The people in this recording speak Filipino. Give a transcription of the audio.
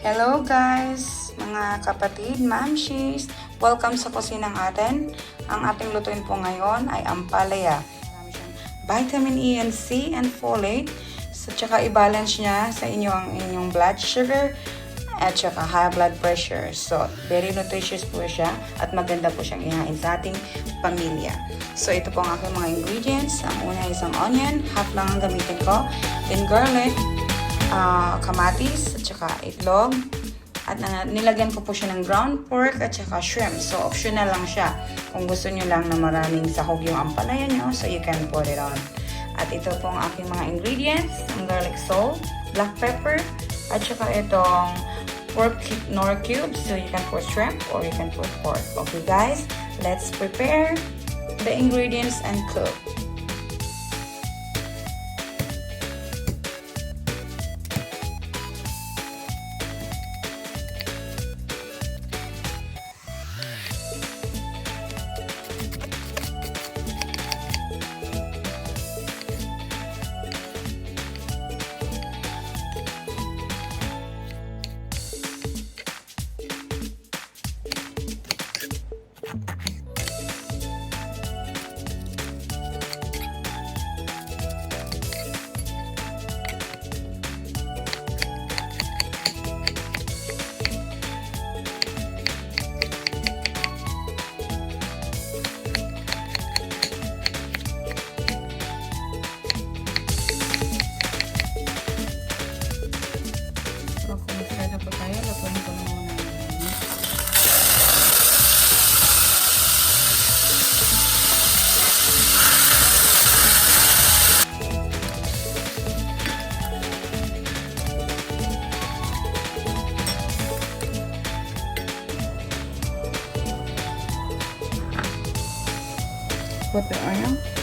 Hello guys, mga kapatid, mamshis! Welcome sa Kusinang Atin. Ang ating lutuin po ngayon ay ampalaya. Marami siyang vitamin E and C and folate. So, tsaka i-balance niya sa inyong blood sugar at tsaka high blood pressure. So, very nutritious po siya at maganda po siyang ihain sa ating pamilya. So, ito po ang aking mga ingredients. Ang una ay isang onion, half lang ang gamitin ko. Then garlic, kamatis, at saka itlog. At nilagyan ko po siya ng ground pork at saka shrimp. So, optional lang siya. Kung gusto nyo lang na maraming sahog yung ampalaya nyo, so you can put it on. At ito po ang aking mga ingredients. Ang garlic salt, black pepper, at saka itong pork Knorr cubes. So, you can put shrimp or you can put pork. Okay guys, let's prepare the ingredients and cook. Kung po tayo, lapuin ko na muna yung put the onion.